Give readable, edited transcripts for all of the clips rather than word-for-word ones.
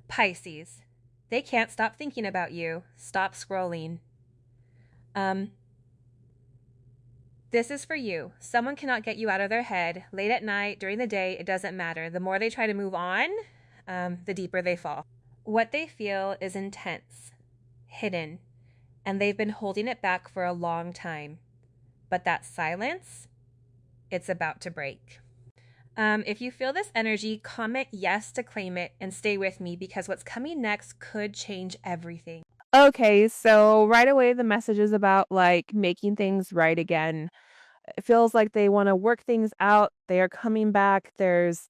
Pisces. They can't stop thinking about you. Stop scrolling. Um, this is for you. Someone cannot get you out of their head. Late at night, during the day, it doesn't matter. The more they try to move on, the deeper they fall. What they feel is intense, hidden, and they've been holding it back for a long time. But that silence, it's about to break. If you feel this energy, comment yes to claim it and stay with me because what's coming next could change everything. Okay, so right away, the message is about like making things right again. It feels like they want to work things out. They are coming back. There's,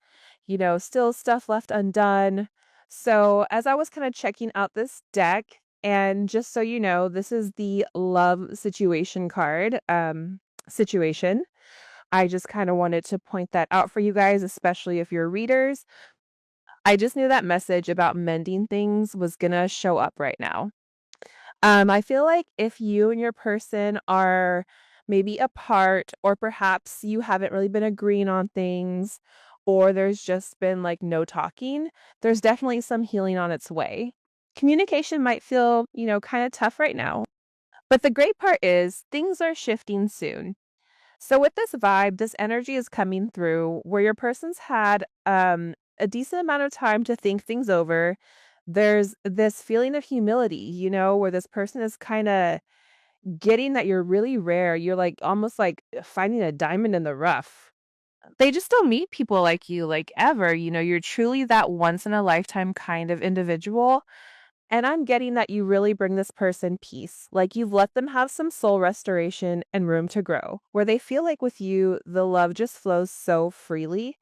still stuff left undone. So, as I was kind of checking out this deck, and just so you know, this is the love situation card situation. I just kind of wanted to point that out for you guys, especially if you're readers. I just knew that message about mending things was going to show up right now. I feel like if you and your person are maybe apart, or perhaps you haven't really been agreeing on things, or there's just been like no talking, there's definitely some healing on its way. Communication might feel, kind of tough right now. But the great part is things are shifting soon. So with this vibe, this energy is coming through where your person's had a decent amount of time to think things over. There's this feeling of humility, where this person is kind of getting that you're really rare. You're like almost like finding a diamond in the rough. They just don't meet people like you like ever. You're truly that once in a lifetime kind of individual. And I'm getting that you really bring this person peace. Like you've let them have some soul restoration and room to grow, where they feel like with you, the love just flows so freely.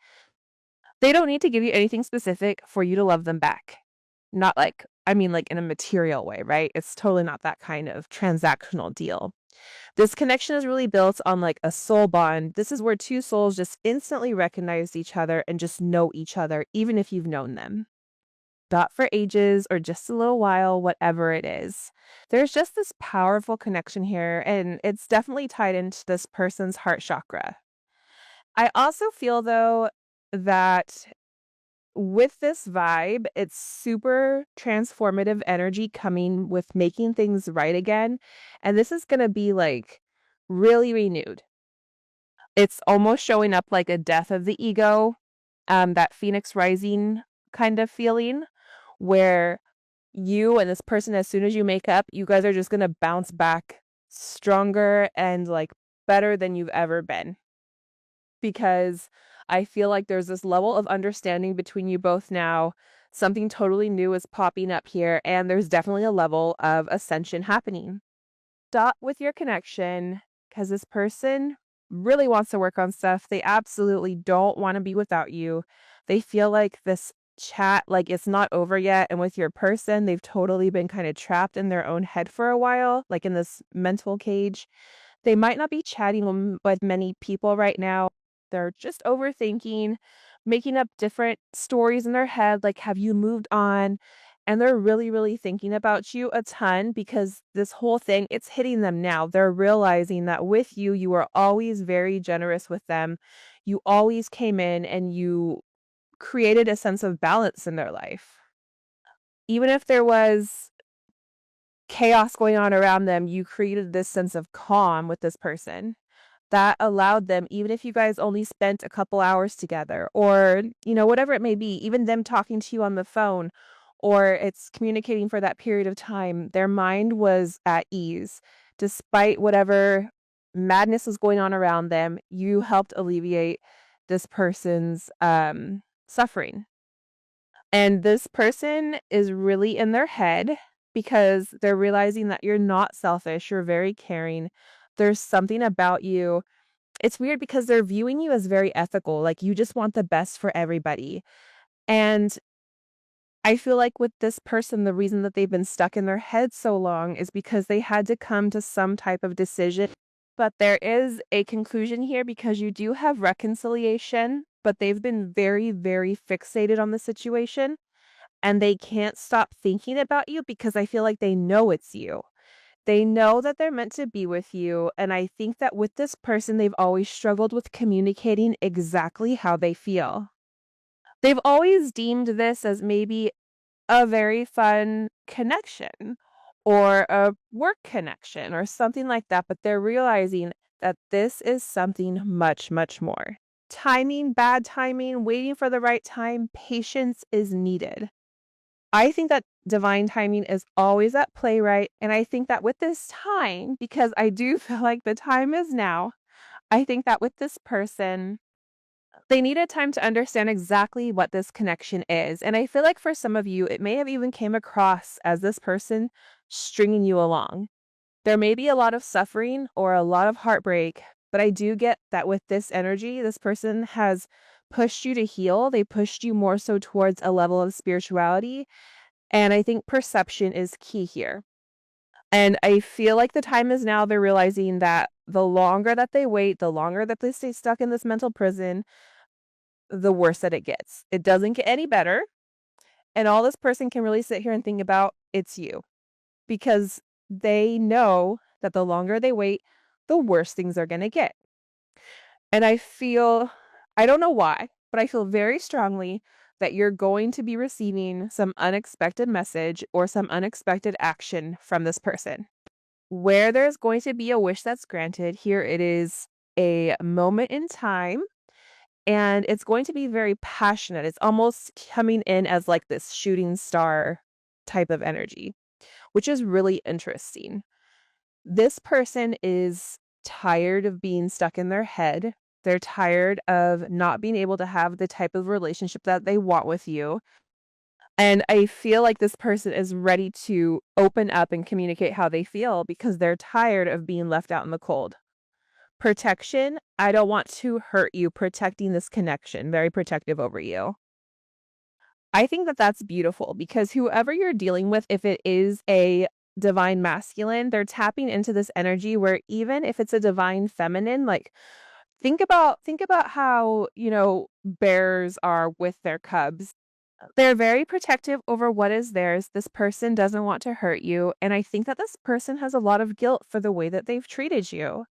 They don't need to give you anything specific for you to love them back. Not like, I mean, like in a material way, right? It's totally not that kind of transactional deal. This connection is really built on like a soul bond. This is where two souls just instantly recognize each other and just know each other, even if you've known them. Not for ages or just a little while, whatever it is. There's just this powerful connection here, and it's definitely tied into this person's heart chakra. I also feel, though, that with this vibe, it's super transformative energy coming with making things right again. And this is going to be like really renewed. It's almost showing up like a death of the ego, that phoenix rising kind of feeling where you and this person, as soon as you make up, you guys are just going to bounce back stronger and like better than you've ever been. Because I feel like there's this level of understanding between you both now. Something totally new is popping up here, and there's definitely a level of ascension happening. Dot with your connection because this person really wants to work on stuff. They absolutely don't want to be without you. They feel like this chat, like it's not over yet. And with your person, they've totally been kind of trapped in their own head for a while, like in this mental cage. They might not be chatting with many people right now. They're just overthinking, making up different stories in their head, like, have you moved on? And they're really, really thinking about you a ton because this whole thing, it's hitting them now. They're realizing that with you, you were always very generous with them. You always came in and you created a sense of balance in their life. Even if there was chaos going on around them, you created this sense of calm with this person that allowed them, even if you guys only spent a couple hours together or, whatever it may be, even them talking to you on the phone or it's communicating for that period of time, their mind was at ease. Despite whatever madness was going on around them, you helped alleviate this person's suffering. And this person is really in their head because they're realizing that you're not selfish, you're very caring. There's something about you. It's weird because they're viewing you as very ethical, like you just want the best for everybody. And I feel like with this person, the reason that they've been stuck in their head so long is because they had to come to some type of decision. But there is a conclusion here because you do have reconciliation, but they've been very, very fixated on the situation and they can't stop thinking about you because I feel like they know it's you. They know that they're meant to be with you. And I think that with this person, they've always struggled with communicating exactly how they feel. They've always deemed this as maybe a very fun connection or a work connection or something like that, but they're realizing that this is something much, much more. Timing, bad timing, waiting for the right time, patience is needed. I think that divine timing is always at play, right? And I think that with this time, because I do feel like the time is now, I think that with this person, they needed time to understand exactly what this connection is. And I feel like for some of you, it may have even came across as this person stringing you along. There may be a lot of suffering or a lot of heartbreak, but I do get that with this energy, this person has pushed you to heal. They pushed you more so towards a level of spirituality. And I think perception is key here. And I feel like the time is now they're realizing that the longer that they wait, the longer that they stay stuck in this mental prison, the worse that it gets. It doesn't get any better. And all this person can really sit here and think about it's you because they know that the longer they wait, the worse things are going to get. And I don't know why, but I feel very strongly that you're going to be receiving some unexpected message or some unexpected action from this person. Where there's going to be a wish that's granted, here it is a moment in time and it's going to be very passionate. It's almost coming in as like this shooting star type of energy, which is really interesting. This person is tired of being stuck in their head. They're tired of not being able to have the type of relationship that they want with you. And I feel like this person is ready to open up and communicate how they feel because they're tired of being left out in the cold. Protection, I don't want to hurt you, protecting this connection, very protective over you. I think that that's beautiful because whoever you're dealing with, if it is a divine masculine, they're tapping into this energy where even if it's a divine feminine, like think about how, bears are with their cubs. They're very protective over what is theirs. This person doesn't want to hurt you, and I think that this person has a lot of guilt for the way that they've treated you.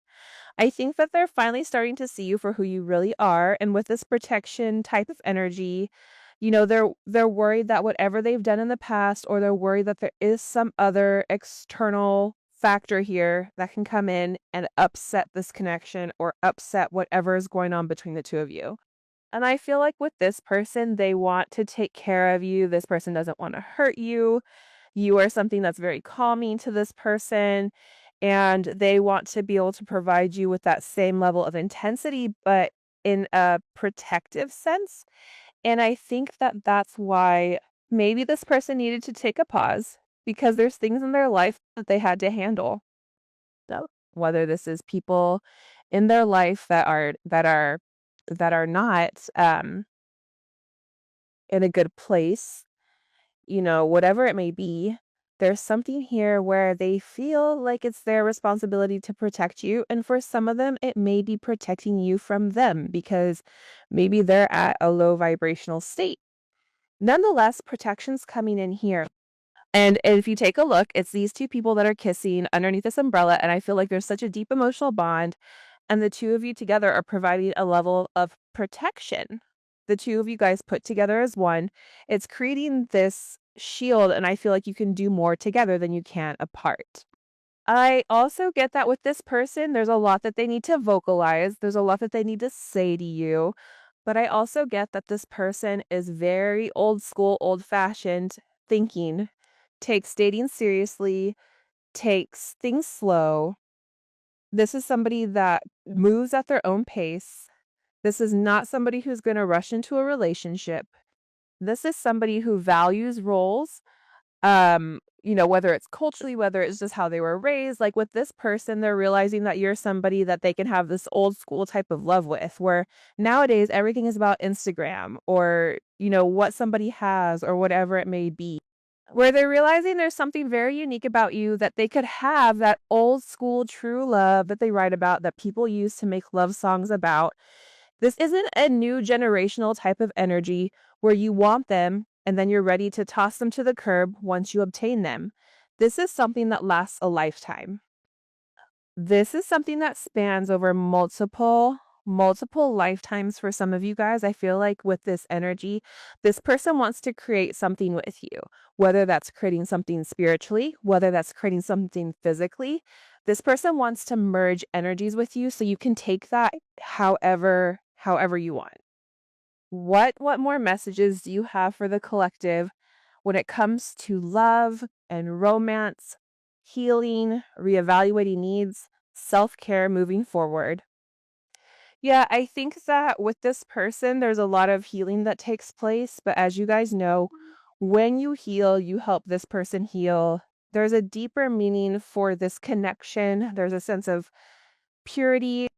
I think that they're finally starting to see you for who you really are, and with this protection type of energy, they're worried that whatever they've done in the past, or they're worried that there is some other external factor here that can come in and upset this connection or upset whatever is going on between the two of you. And I feel like with this person, they want to take care of you. This person doesn't want to hurt you. You are something that's very calming to this person, and they want to be able to provide you with that same level of intensity, but in a protective sense. And I think that that's why maybe this person needed to take a pause because there's things in their life that they had to handle. So whether this is people in their life that are not in a good place, whatever it may be, there's something here where they feel like it's their responsibility to protect you. And for some of them, it may be protecting you from them because maybe they're at a low vibrational state. Nonetheless, protection's coming in here. And if you take a look, it's these two people that are kissing underneath this umbrella. And I feel like there's such a deep emotional bond. And the two of you together are providing a level of protection. The two of you guys put together as one. It's creating this shield. And I feel like you can do more together than you can apart. I also get that with this person, there's a lot that they need to vocalize. There's a lot that they need to say to you. But I also get that this person is very old school, old fashioned thinking, takes dating seriously, takes things slow. This is somebody that moves at their own pace. This is not somebody who's going to rush into a relationship. This is somebody who values roles, whether it's culturally, whether it's just how they were raised. Like with this person, they're realizing that you're somebody that they can have this old school type of love with, where nowadays everything is about Instagram or, what somebody has or whatever it may be. Where they're realizing there's something very unique about you that they could have that old school true love that they write about, that people use to make love songs about. This isn't a new generational type of energy where you want them and then you're ready to toss them to the curb once you obtain them. This is something that lasts a lifetime. This is something that spans over multiple multiple lifetimes for some of you guys. I feel like with this energy, this person wants to create something with you, whether that's creating something spiritually, whether that's creating something physically. This person wants to merge energies with you so you can take that however you want. What more messages do you have for the collective when it comes to love and romance, healing, reevaluating needs, self-care moving forward? Yeah, I think that with this person, there's a lot of healing that takes place. But as you guys know, when you heal, you help this person heal. There's a deeper meaning for this connection. There's a sense of purity.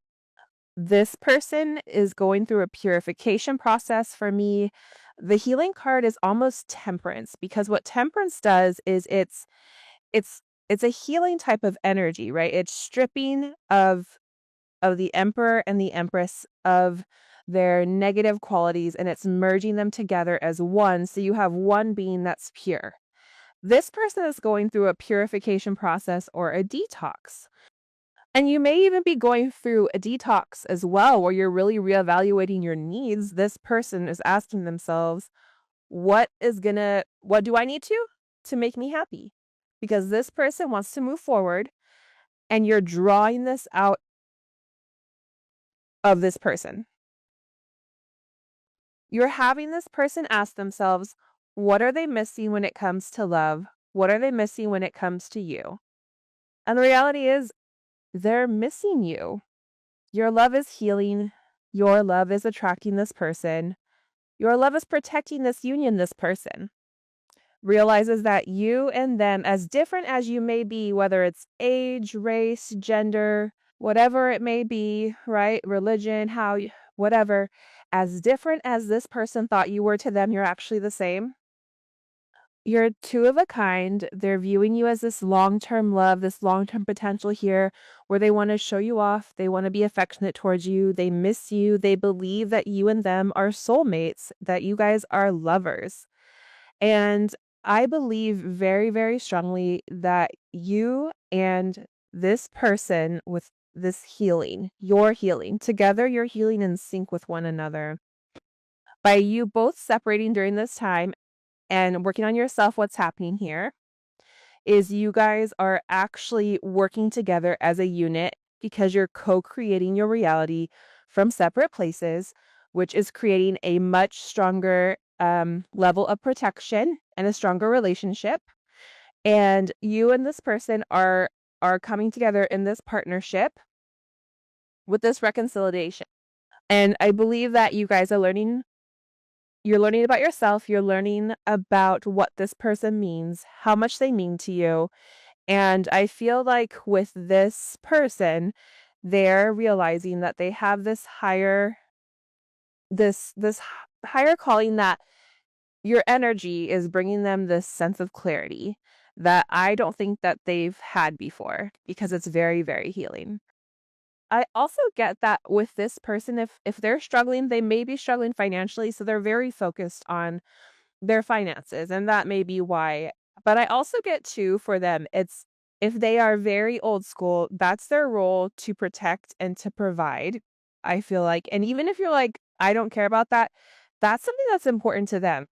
This person is going through a purification process for me. The healing card is almost temperance because what temperance does is it's it's a healing type of energy, right? It's stripping of the emperor and the empress of their negative qualities, and it's merging them together as one, so you have one being that's pure. This person is going through a purification process or a detox. And you may even be going through a detox as well, where you're really reevaluating your needs. This person is asking themselves, what do I need to make me happy? Because this person wants to move forward, and you're drawing this out of this person. You're having this person ask themselves, what are they missing when it comes to love? What are they missing when it comes to you? And the reality is, they're missing you. Your love is healing. Your love is attracting this person. Your love is protecting this union, this person. Realizes that you and them, as different as you may be, whether it's age, race, gender, whatever it may be, right? Religion, whatever, as different as this person thought you were to them, you're actually the same. You're two of a kind. They're viewing you as this long-term love, this long-term potential here where they want to show you off. They want to be affectionate towards you. They miss you. They believe that you and them are soulmates, that you guys are lovers. And I believe very, very strongly that you and this person with this healing, your healing, together you're healing in sync with one another. By you both separating during this time and working on yourself, what's happening here is you guys are actually working together as a unit because you're co-creating your reality from separate places, which is creating a much stronger level of protection and a stronger relationship. And you and this person are coming together in this partnership with this reconciliation. And I believe that you guys are learning. You're learning about yourself. You're learning about what this person means, how much they mean to you. And I feel like with this person, they're realizing that they have this higher calling, that your energy is bringing them this sense of clarity that I don't think that they've had before, because it's very, very healing. I also get that with this person, if they're struggling, they may be struggling financially, so they're very focused on their finances, and that may be why. But I also get too, for them, it's if they are very old school, that's their role to protect and to provide, I feel like. And even if you're like, I don't care about that, that's something that's important to them.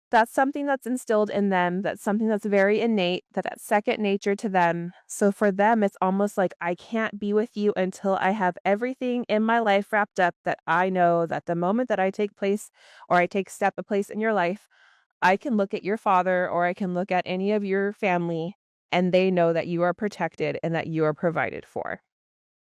That's something that's instilled in them. That's something that's very innate, that's second nature to them. So for them, it's almost like, I can't be with you until I have everything in my life wrapped up, that I know that the moment that I take place or I take a place in your life, I can look at your father or I can look at any of your family, and they know that you are protected and that you are provided for.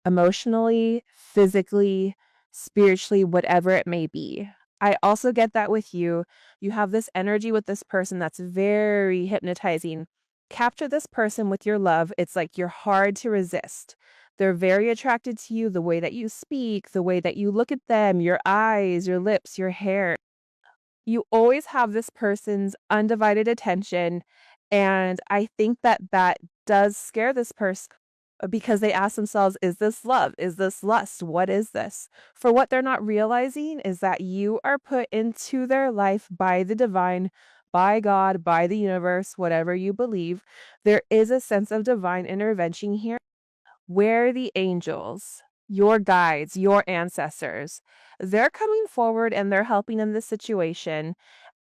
Emotionally, physically, spiritually, whatever it may be. I also get that with you. You have this energy with this person that's very hypnotizing. Capture this person with your love. It's like you're hard to resist. They're very attracted to you, the way that you speak, the way that you look at them, your eyes, your lips, your hair. You always have this person's undivided attention, and I think that that does scare this person, because they ask themselves, is this love? Is this lust? What is this? For what they're not realizing is that you are put into their life by the divine, by God, by the universe, whatever you believe. There is a sense of divine intervention here, where the angels, your guides, your ancestors. They're coming forward and they're helping in this situation.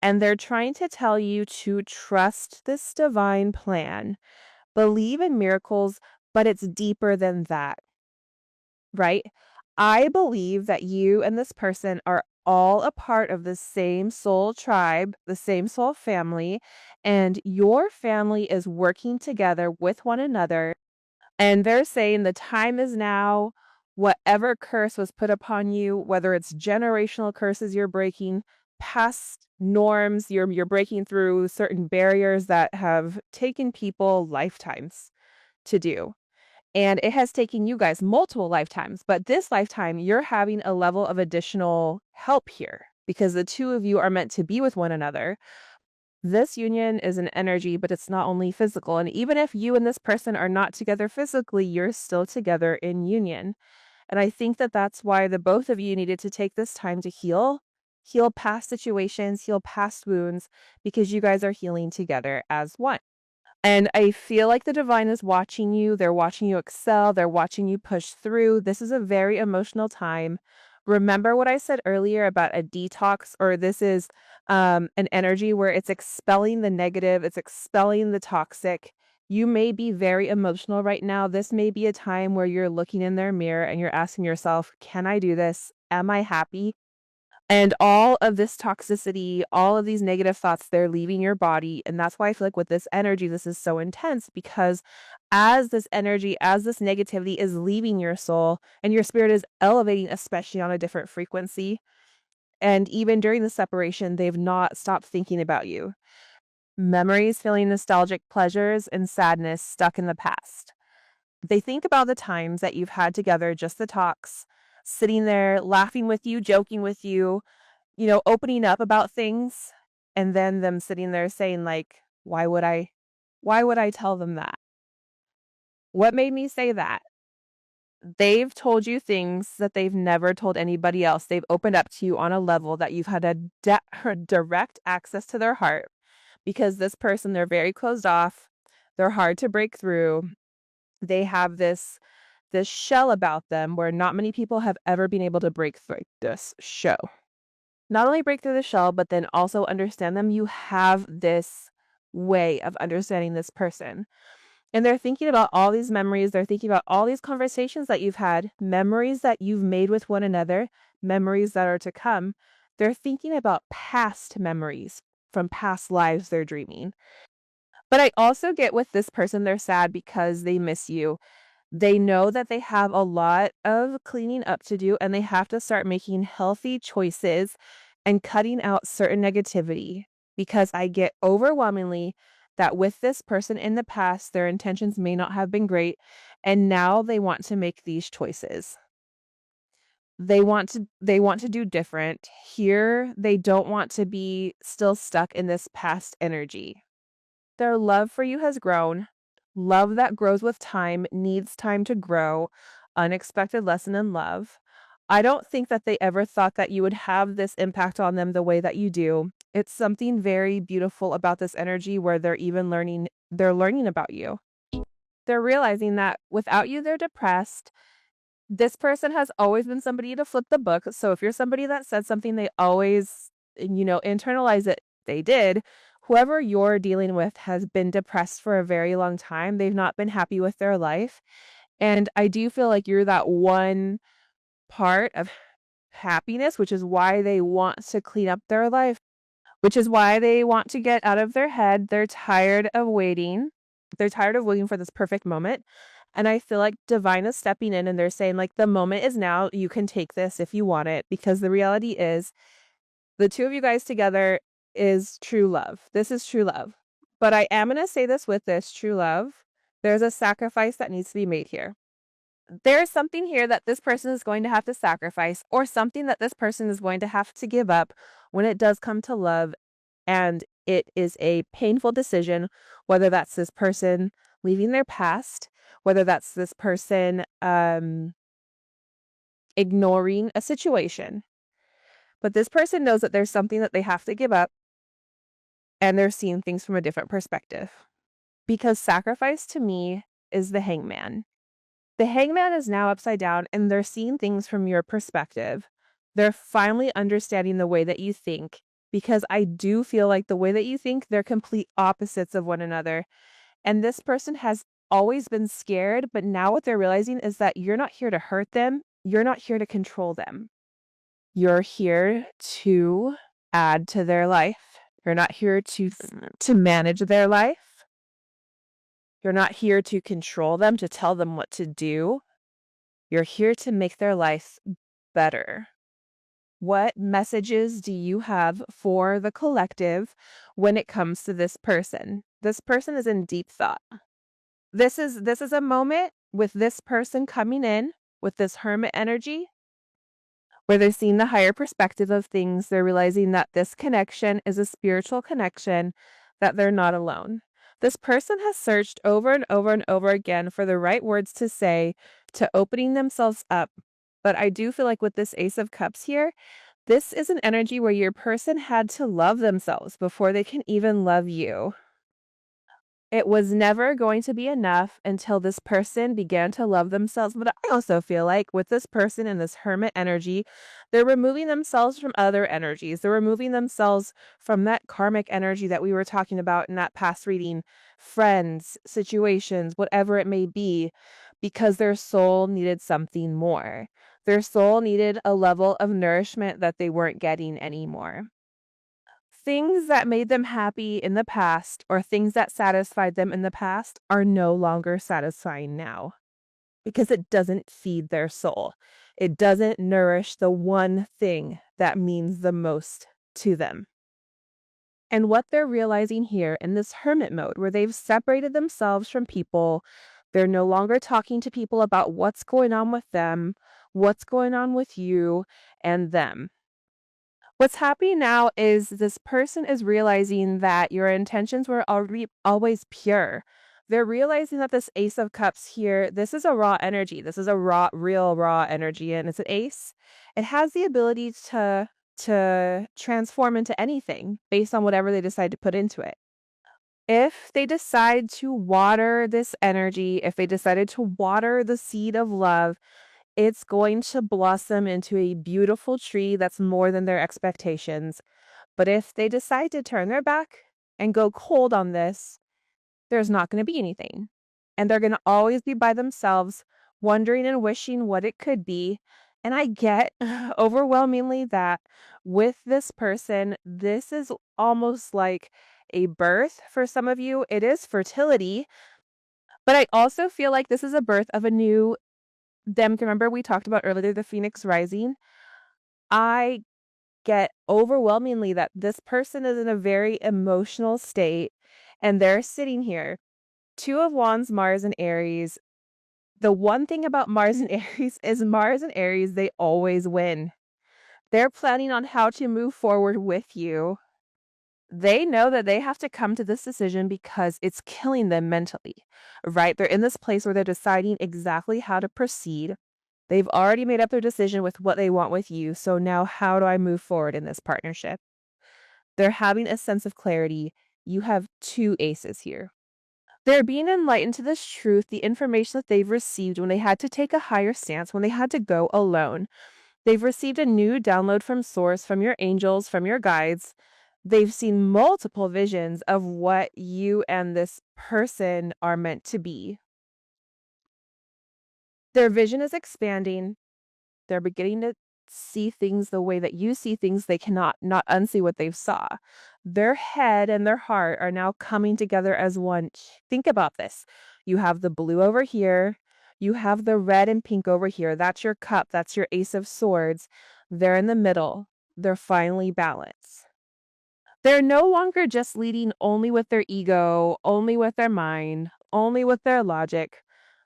And they're trying to tell you to trust this divine plan, believe in miracles, but it's deeper than that, right? I believe that you and this person are all a part of the same soul tribe, the same soul family, and your family is working together with one another. And they're saying the time is now. Whatever curse was put upon you, whether it's generational curses you're breaking, past norms, you're breaking through certain barriers that have taken people lifetimes to do. And it has taken you guys multiple lifetimes, but this lifetime, you're having a level of additional help here because the two of you are meant to be with one another. This union is an energy, but it's not only physical. And even if you and this person are not together physically, you're still together in union. And I think that that's why the both of you needed to take this time to heal past situations, heal past wounds, because you guys are healing together as one. And I feel like the divine is watching you. They're watching you excel. They're watching you push through. This is a very emotional time. Remember what I said earlier about a detox, or this is an energy where it's expelling the negative, it's expelling the toxic. You may be very emotional right now. This may be a time where you're looking in their mirror and you're asking yourself, can I do this? Am I happy? And all of this toxicity, all of these negative thoughts, they're leaving your body. And that's why I feel like with this energy, this is so intense because as this energy, as this negativity is leaving your soul and your spirit is elevating, especially on a different frequency. And even during the separation, they've not stopped thinking about you. Memories, feeling nostalgic pleasures, and sadness stuck in the past. They think about the times that you've had together, just the talks, sitting there laughing with you, joking with you, opening up about things, and then them sitting there saying like, why would I tell them that? What made me say that? They've told you things that they've never told anybody else. They've opened up to you on a level that you've had a direct access to their heart because this person, they're very closed off. They're hard to break through. They have this shell about them where not many people have ever been able to break through this show. Not only break through the shell, but then also understand them. You have this way of understanding this person. And they're thinking about all these memories. They're thinking about all these conversations that you've had, memories that you've made with one another, memories that are to come. They're thinking about past memories from past lives they're dreaming. But I also get with this person, they're sad because they miss you. They know that they have a lot of cleaning up to do and they have to start making healthy choices and cutting out certain negativity because I get overwhelmingly that with this person in the past, their intentions may not have been great. And now they want to make these choices. They want to do different. Here, they don't want to be still stuck in this past energy. Their love for you has grown. Love that grows with time needs time to grow. Unexpected lesson in love. I don't think that they ever thought that you would have this impact on them the way that you do. It's something very beautiful about this energy where they're learning about you. They're realizing that without you, they're depressed. This person has always been somebody to flip the book. So if you're somebody that said something, they always, internalize it. They did. Whoever you're dealing with has been depressed for a very long time. They've not been happy with their life. And I do feel like you're that one part of happiness, which is why they want to clean up their life, which is why they want to get out of their head. They're tired of waiting. They're tired of waiting for this perfect moment. And I feel like divine is stepping in and they're saying, like, the moment is now. You can take this if you want it. Because the reality is, the two of you guys together is true love. This is true love. But I am going to say this with this true love. There's a sacrifice that needs to be made here. There's something here that this person is going to have to sacrifice, or something that this person is going to have to give up when it does come to love. And it is a painful decision, whether that's this person leaving their past, whether that's this person ignoring a situation. But this person knows that there's something that they have to give up, and they're seeing things from a different perspective. Because sacrifice to me is the hangman. The Hangman is now upside down, and they're seeing things from your perspective. They're finally understanding the way that you think, because I do feel like the way that you think, they're complete opposites of one another. And this person has always been scared, but now what they're realizing is that you're not here to hurt them. You're not here to control them. You're here to add to their life. You're not here to manage their life. You're not here to control them, to tell them what to do. You're here to make their life better. What messages do you have for the collective when it comes to this person? This person is in deep thought. This is a moment with this person coming in with this hermit energy where they're seeing the higher perspective of things. They're realizing that this connection is a spiritual connection, that they're not alone. This person has searched over and over and over again for the right words to say, to opening themselves up. But I do feel like with this Ace of Cups here, this is an energy where your person had to love themselves before they can even love you. It was never going to be enough until this person began to love themselves. But I also feel like with this person and this hermit energy, they're removing themselves from other energies. They're removing themselves from that karmic energy that we were talking about in that past reading, friends, situations, whatever it may be, because their soul needed something more. Their soul needed a level of nourishment that they weren't getting anymore. Things that made them happy in the past or things that satisfied them in the past are no longer satisfying now because it doesn't feed their soul. It doesn't nourish the one thing that means the most to them. And what they're realizing here in this hermit mode, where they've separated themselves from people, they're no longer talking to people about what's going on with them, what's going on with you and them. What's happening now is this person is realizing that your intentions were always pure. They're realizing that this Ace of Cups here, this is a raw energy. This is a real raw energy, and it's an ace. It has the ability to transform into anything based on whatever they decide to put into it. If they decide to water this energy, if they decided to water the seed of love, it's going to blossom into a beautiful tree that's more than their expectations. But if they decide to turn their back and go cold on this, there's not going to be anything. And they're going to always be by themselves, wondering and wishing what it could be. And I get overwhelmingly that with this person, this is almost like a birth for some of you. It is fertility. But I also feel like this is a birth of a new them. Remember we talked about earlier the Phoenix rising? I get overwhelmingly that this person is in a very emotional state and they're sitting here. Two of Wands, Mars and Aries. The one thing about Mars and Aries is Mars and Aries, they always win. They're planning on how to move forward with you. They know that they have to come to this decision because it's killing them mentally, right? They're in this place where they're deciding exactly how to proceed. They've already made up their decision with what they want with you. So now how do I move forward in this partnership? They're having a sense of clarity. You have two aces here. They're being enlightened to this truth, the information that they've received when they had to take a higher stance, when they had to go alone. They've received a new download from source, from your angels, from your guides. They've seen multiple visions of what you and this person are meant to be. Their vision is expanding. They're beginning to see things the way that you see things. They cannot not unsee what they've saw. Their head and their heart are now coming together as one. Think about this. You have the blue over here. You have the red and pink over here. That's your cup. That's your Ace of Swords. They're in the middle. They're finally balanced. They're no longer just leading only with their ego, only with their mind, only with their logic.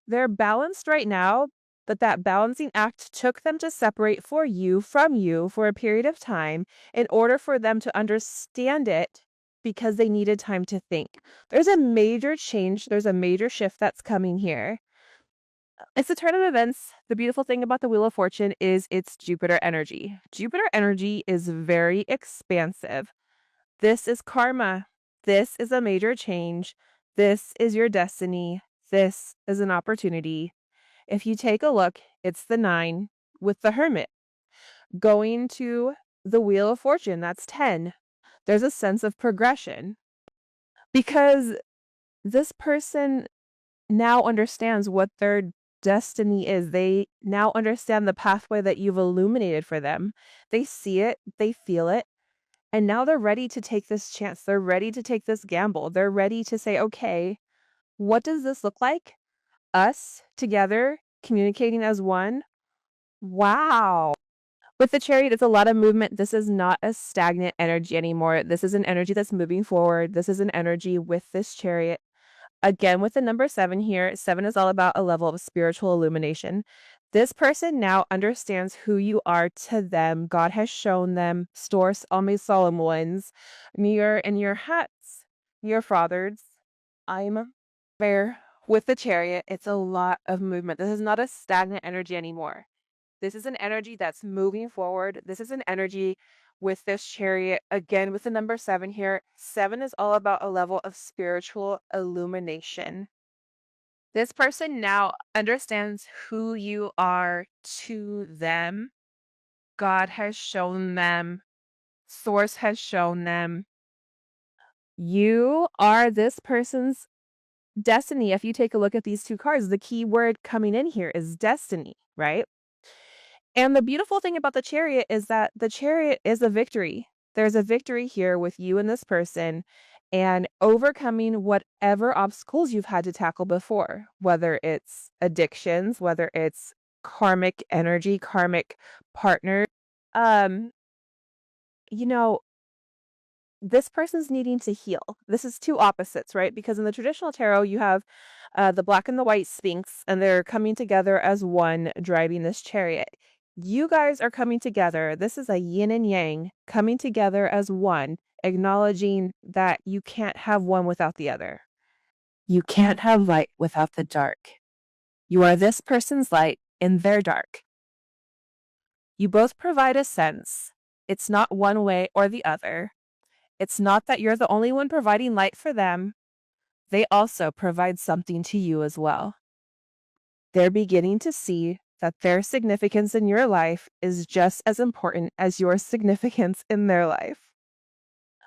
They're balanced right now, but that balancing act took them to separate for you from you for a period of time in order for them to understand it because they needed time to think. There's a major change. There's a major shift that's coming here. It's a turn of events. The beautiful thing about the Wheel of Fortune is it's Jupiter energy. Jupiter energy is very expansive. This is karma. This is a major change. This is your destiny. This is an opportunity. if you take a look, it's the 9 with the Hermit. Going to the Wheel of Fortune, that's 10. There's a sense of progression because this person now understands what their destiny is. They now understand the pathway that you've illuminated for them. They see it, they feel it, and now they're ready to take this chance. They're ready to take this gamble. They're ready to say, okay, what does this look like? Us together, communicating as one? Wow. With the Chariot, it's a lot of movement. This is not a stagnant energy anymore. This is an energy that's moving forward. This is an energy with this Chariot. Again, with the number 7 here, 7 is all about a level of spiritual illumination. This person now understands who you are to them. God has shown them, source, all my solemn ones, near and your hats, your fathers. I'm there with the Chariot. It's a lot of movement. This is not a stagnant energy anymore. This is an energy that's moving forward. This is an energy with this Chariot. Again, with the number 7 here, 7 is all about a level of spiritual illumination. This person now understands who you are to them. God has shown them, Source has shown them. You are this person's destiny. If you take a look at these two cards, the key word coming in here is destiny, right? And the beautiful thing about the Chariot is that the Chariot is a victory. There's a victory here with you and this person and overcoming whatever obstacles you've had to tackle before, whether it's addictions, whether it's karmic energy, karmic partners. Um, you know, this person's needing to heal. This is two opposites, right? Because in the traditional tarot, you have the black and the white Sphinx, and they're coming together as one, driving this Chariot. You guys are coming together. This is a yin and yang coming together as one, acknowledging that you can't have one without the other. You can't have light without the dark. You are this person's light in their dark. You both provide a sense. It's not one way or the other. It's not that you're the only one providing light for them. They also provide something to you as well. They're beginning to see that their significance in your life is just as important as your significance in their life.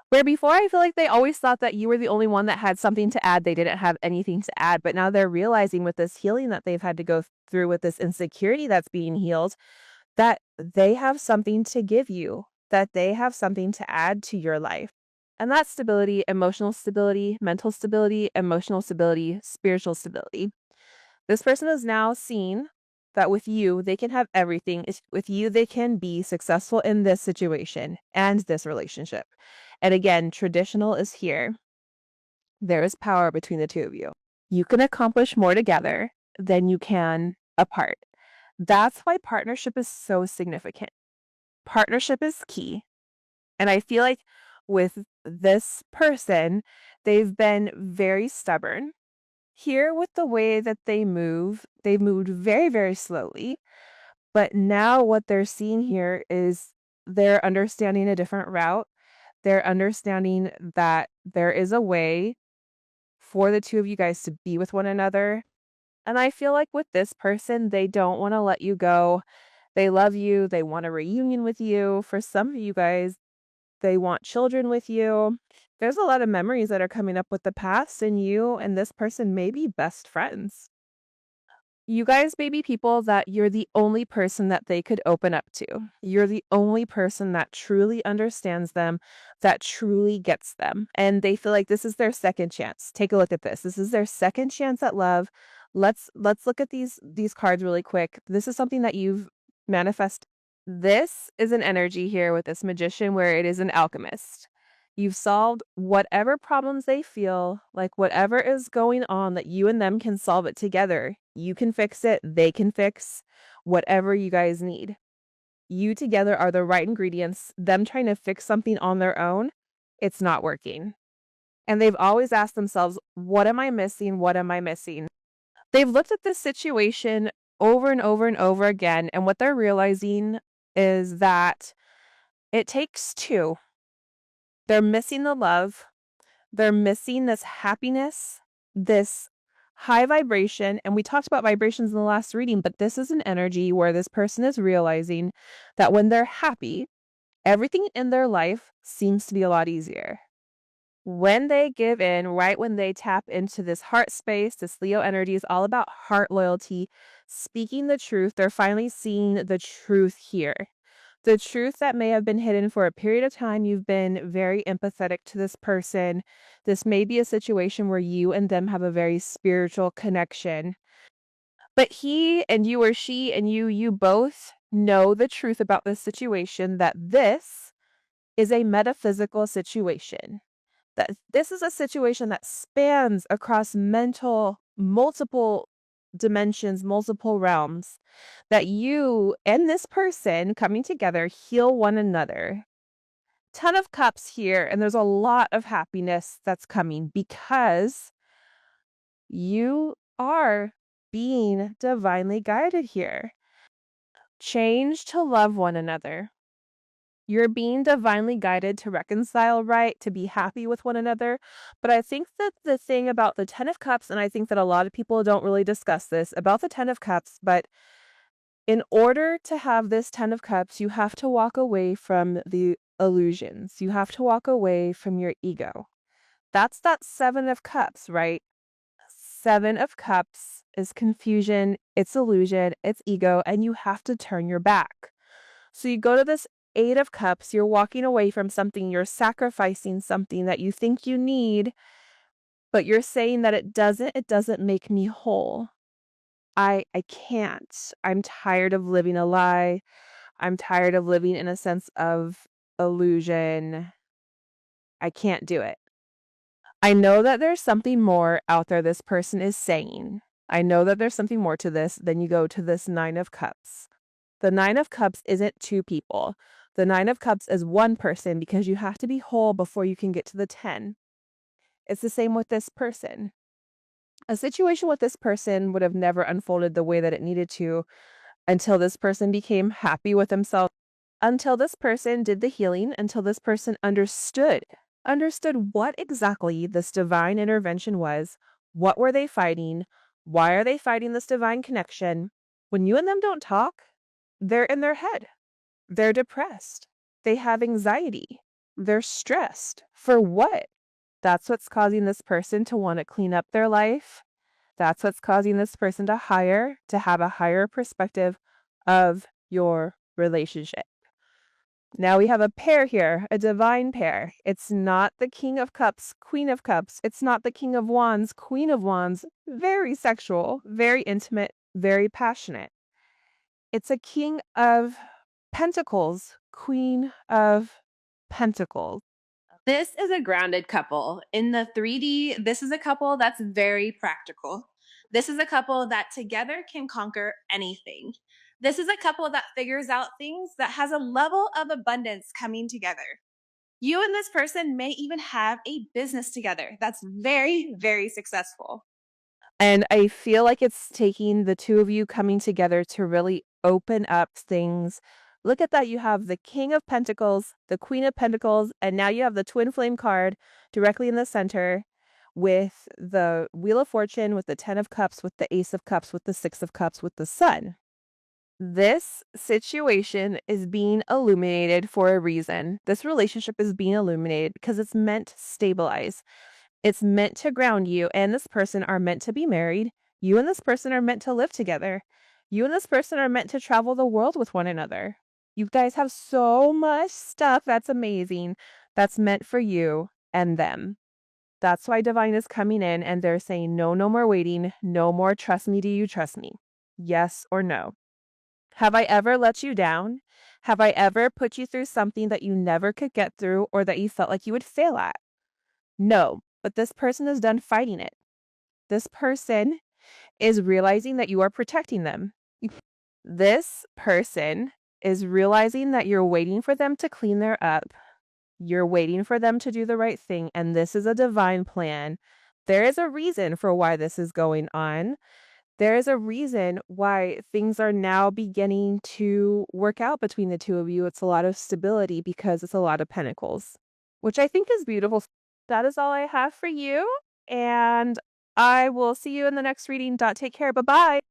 Where before I feel like they always thought that you were the only one that had something to add, they didn't have anything to add. But now they're realizing with this healing that they've had to go through, with this insecurity that's being healed, that they have something to give you, that they have something to add to your life. And that's stability, emotional stability, mental stability, emotional stability, spiritual stability. This person is now seeing that with you, they can have everything. With you, they can be successful in this situation and this relationship. And again, traditional is here. There is power between the two of you. You can accomplish more together than you can apart. That's why partnership is so significant. Partnership is key. And I feel like with this person, they've been very stubborn. Here, with the way that they've moved very, very slowly. But now what they're seeing here is they're understanding a different route. They're understanding that there is a way for the two of you guys to be with one another. And I feel like with this person, they don't want to let you go. They love you. They want a reunion with you. For some of you guys, they want children with you. There's a lot of memories that are coming up with the past, and you and this person may be best friends. You guys may be people that you're the only person that they could open up to. You're the only person that truly understands them, that truly gets them. And they feel like this is their second chance. Take a look at this. This is their second chance at love. Let's look at these cards really quick. This is something that you've manifested. This is an energy here with this magician where it is an alchemist. You've solved whatever problems they feel, like whatever is going on, that you and them can solve it together. You can fix it, they can fix whatever you guys need. You together are the right ingredients. Them trying to fix something on their own, it's not working. And they've always asked themselves, what am I missing? What am I missing? They've looked at this situation over and over and over again, and what they're realizing is that it takes two. They're missing the love. They're missing this happiness, this high vibration. And we talked about vibrations in the last reading, but this is an energy where this person is realizing that when they're happy, everything in their life seems to be a lot easier. When they give in, right when they tap into this heart space, this Leo energy is all about heart loyalty, speaking the truth. They're finally seeing the truth here. The truth that may have been hidden for a period of time. You've been very empathetic to this person. This may be a situation where you and them have a very spiritual connection. But he and you, or she and you both know the truth about this situation, that this is a metaphysical situation. That this is a situation that spans across multiple dimensions, multiple realms, that you and this person coming together heal one another. Ton of Cups here, and there's a lot of happiness that's coming because you are being divinely guided here. Change to love one another. You're being divinely guided to reconcile right, to be happy with one another. But I think that the thing about the 10 of Cups, and I think that a lot of people don't really discuss this about the 10 of Cups, but in order to have this 10 of Cups, you have to walk away from the illusions. You have to walk away from your ego. That's that 7 of Cups, right? 7 of Cups is confusion, it's illusion, it's ego, and you have to turn your back. So you go to this 8 of Cups, you're walking away from something, you're sacrificing something that you think you need, but you're saying that it doesn't make me whole. I can't. I'm tired of living a lie. I'm tired of living in a sense of illusion. I can't do it. I know that there's something more out there this person is saying. I know that there's something more to this. Then you go to this 9 of Cups. The 9 of Cups isn't two people. The 9 of Cups is one person, because you have to be whole before you can get to the 10. It's the same with this person. A situation with this person would have never unfolded the way that it needed to until this person became happy with himself, until this person did the healing, until this person understood what exactly this divine intervention was. What were they fighting? Why are they fighting this divine connection? When you and them don't talk, they're in their head. They're depressed. They have anxiety. They're stressed. For what? That's what's causing this person to want to clean up their life. That's what's causing this person to have a higher perspective of your relationship. Now we have a pair here, a divine pair. It's not the King of Cups, Queen of Cups. It's not the King of Wands, Queen of Wands. Very sexual, very intimate, very passionate. It's a King of Pentacles, Queen of Pentacles. This is a grounded couple. In the 3D, this is a couple that's very practical. This is a couple that together can conquer anything. This is a couple that figures out things, that has a level of abundance coming together. You and this person may even have a business together that's very, very successful. And I feel like it's taking the two of you coming together to really open up things. Look at that. You have the King of Pentacles, the Queen of Pentacles, and now you have the Twin Flame card directly in the center with the Wheel of Fortune, with the 10 of Cups, with the Ace of Cups, with the 6 of Cups, with the Sun. This situation is being illuminated for a reason. This relationship is being illuminated because it's meant to stabilize. It's meant to ground you, and this person are meant to be married. You and this person are meant to live together. You and this person are meant to travel the world with one another. You guys have so much stuff that's amazing that's meant for you and them. That's why Divine is coming in and they're saying, no, no more waiting. No more trust me. Do you trust me? Yes or no? Have I ever let you down? Have I ever put you through something that you never could get through or that you felt like you would fail at? No, but this person is done fighting it. This person is realizing that you are protecting them. This person is realizing that you're waiting for them to clean their up. You're waiting for them to do the right thing, and this is a divine plan. There is a reason for why this is going on. There is a reason why things are now beginning to work out between the two of you. It's a lot of stability because it's a lot of pentacles, which I think is beautiful. That is all I have for you. And I will see you in the next reading. Take care. Bye-bye.